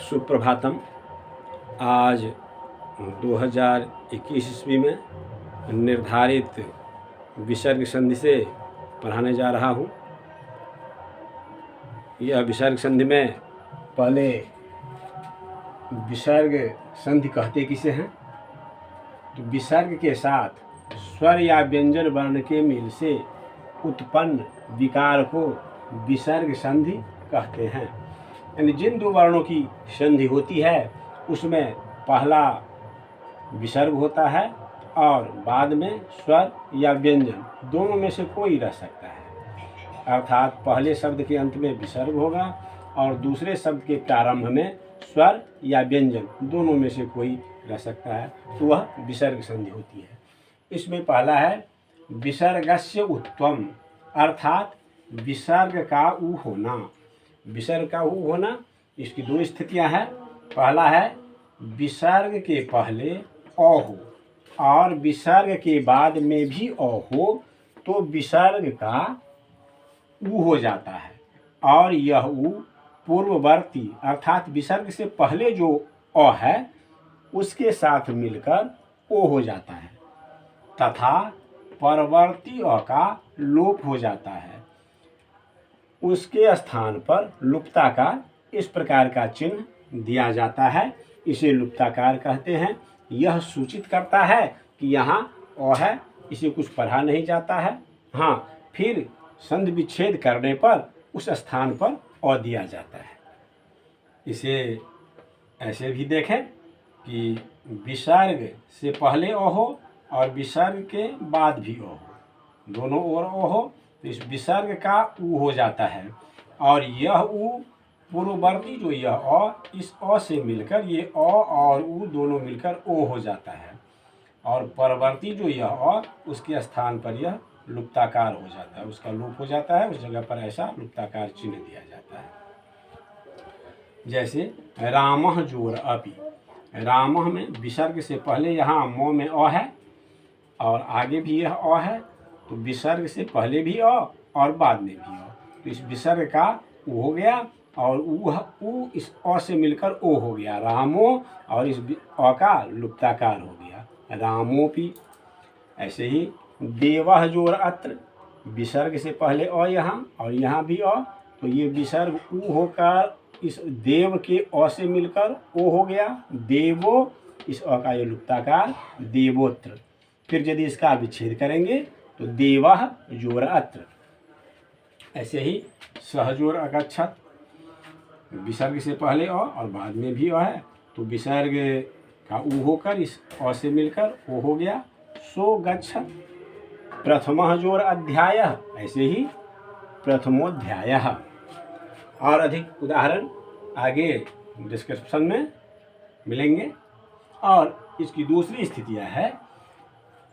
सुप्रभातम। आज 2021 ईस्वी में निर्धारित विसर्ग संधि से पढ़ाने जा रहा हूँ। यह विसर्ग संधि में पहले विसर्ग संधि कहते किसे हैं, तो विसर्ग के साथ स्वर या व्यंजन वर्ण के मेल से उत्पन्न विकार को विसर्ग संधि कहते हैं। यानी जिन दो वर्णों की संधि होती है उसमें पहला विसर्ग होता है और बाद में स्वर या व्यंजन दोनों में से कोई रह सकता है। अर्थात पहले शब्द के अंत में विसर्ग होगा और दूसरे शब्द के प्रारंभ में स्वर या व्यंजन दोनों में से कोई रह सकता है, तो वह विसर्ग संधि होती है। इसमें पहला है विसर्गस्य उत्वम, अर्थात विसर्ग का ऊ होना। विसर्ग का ऊ होना, इसकी दो स्थितियां हैं। पहला है विसर्ग के पहले अ हो और विसर्ग के बाद में भी अ हो तो विसर्ग का ऊ हो जाता है, और यह ऊ पूर्ववर्ती अर्थात विसर्ग से पहले जो अ है उसके साथ मिलकर ओ हो जाता है तथा परवर्ती अ का लोप हो जाता है। उसके स्थान पर लुप्ताकार इस प्रकार का चिन्ह दिया जाता है, इसे लुप्ताकार कहते हैं। यह सूचित करता है कि यहाँ अ है, इसे कुछ पढ़ा नहीं जाता है। हाँ, फिर संधि विच्छेद करने पर उस स्थान पर अ दिया जाता है। इसे ऐसे भी देखें कि विसर्ग से पहले अ हो और विसर्ग के बाद भी अ हो, दोनों ओर अ हो तो इस विसर्ग का ऊ हो जाता है, और यह ऊ पूर्ववर्ती जो यह अ इस अ से मिलकर ये अ और ऊ दोनों मिलकर ओ हो जाता है, और परवर्ती जो यह अ उसके स्थान पर यह लुप्ताकार हो जाता है, उसका लोप हो जाता है। उस जगह पर ऐसा लुप्ताकार चिन्ह दिया जाता है। जैसे रामः जोर अपि, रामः में विसर्ग से पहले यहाँ म में अ है और आगे भी यह अ है, तो विसर्ग से पहले भी अ और बाद में भी अ, तो इस विसर्ग का ऊ हो गया और ऊ इस अ से मिलकर ओ हो गया रामो, और इस अ का लुप्ताकार हो गया रामोपि। ऐसे ही देवः जोर अत्र, विसर्ग से पहले अ यहाँ और यहाँ भी अ, तो ये विसर्ग ऊ होकर इस देव के अ से मिलकर ओ हो गया देवो, इस अ का ये लुप्ताकार देवोत्र। फिर यदि इसका विच्छेद करेंगे तो देवः जोर अत्र। ऐसे ही सहजोर अगच्छत, विसर्ग से पहले अ और बाद में भी अ है, तो विसर्ग का ऊ होकर इस अ से मिलकर ओ हो गया सो गच्छत। प्रथमः जोर अध्यायः, ऐसे ही प्रथमोध्यायः। और अधिक उदाहरण आगे डिस्क्रिप्शन में मिलेंगे। और इसकी दूसरी स्थितियाँ है,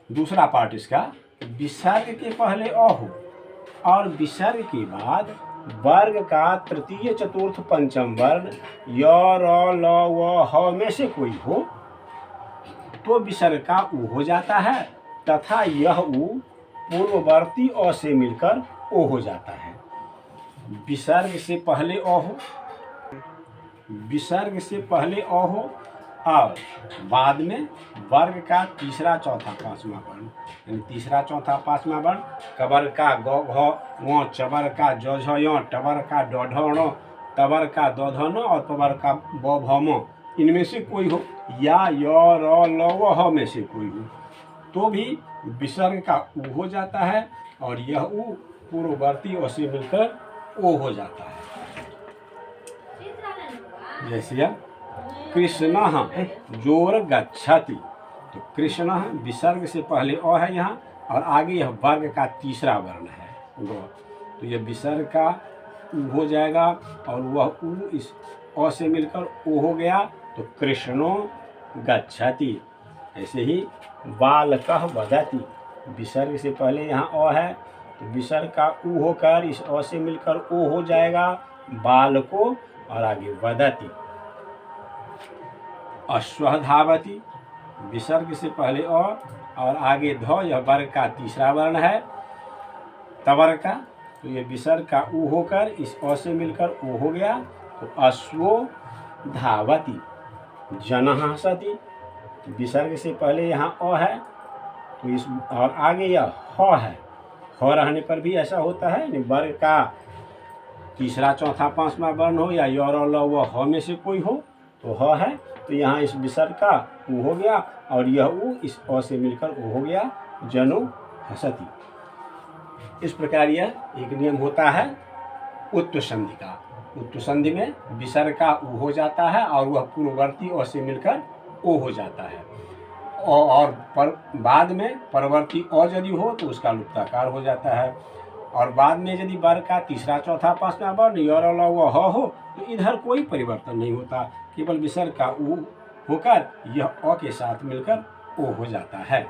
दूसरा पार्ट इसका, विसर्ग के पहले अ हो और विसर्ग के बाद वर्ग का तृतीय चतुर्थ पंचम वर्ण य र ल व ह में से कोई हो तो विसर्ग का ऊ हो जाता है तथा यह ऊ पूर्ववर्ती अ से मिलकर ओ हो जाता है। विसर्ग से पहले अ हो, विसर्ग से पहले अ हो और बाद में वर्ग का तीसरा चौथा पांचवा वर्ण, यानी तीसरा चौथा पांचवा वर्ण कबर का ग घ व, चबर का ज झ य, टबर का ड ढ ण, तबर का द ध न और पबर का ब भ म, इनमें से कोई हो, या य र ल व ह में से कोई हो तो भी विसर्ग का ऊ हो जाता है और यह ऊ पूर्ववर्ती अ से मिलकर ओ हो जाता है। जैसे कृष्णः जोर गच्छति, तो कृष्णः विसर्ग से पहले अ है यहाँ और आगे यह वर्ग का तीसरा वर्ण है ग, तो यह विसर्ग का ऊ हो जाएगा और वह ऊ इस अ से मिलकर ओ हो गया, तो कृष्णो गच्छति। ऐसे ही बालकः वदति, विसर्ग से पहले यहाँ अ है तो विसर्ग का ऊ होकर इस अ से मिलकर ओ हो जाएगा बालको, और आगे वदति। अश्वः धावति, विसर्ग से पहले अ और आगे ध, यह वर्ग का तीसरा वर्ण है तवर का, तो ये विसर्ग का ऊ होकर इस अ से मिलकर ओ हो गया, तो अश्वो धावति, जनः हसति। विसर्ग से पहले यहाँ अ है तो इस और आगे यह ह है। ह रहने पर भी ऐसा होता है, वर्ग का तीसरा चौथा पांचवा वर्ण हो या य और ल व ह में से कोई हो तो ह है, तो यहाँ इस विसर्ग का उ हो गया और यह उ इस अ से मिलकर उ हो गया, जनो हसति। इस प्रकार यह एक नियम होता है उत्तु संधि का। उत्तु संधि में विसर्ग का उ हो जाता है और वह पूर्ववर्ती अ से मिलकर ओ हो जाता है। और बाद में परवर्ती अ यदि हो तो उसका लुप्ताकार हो जाता है। और बाद में यदि वर्ग का तीसरा चौथा पांचवा वर्ण य और ल व ह हो तो इधर कोई परिवर्तन नहीं होता, केवल विसर्ग का उ होकर यह अ के साथ मिलकर ओ हो जाता है।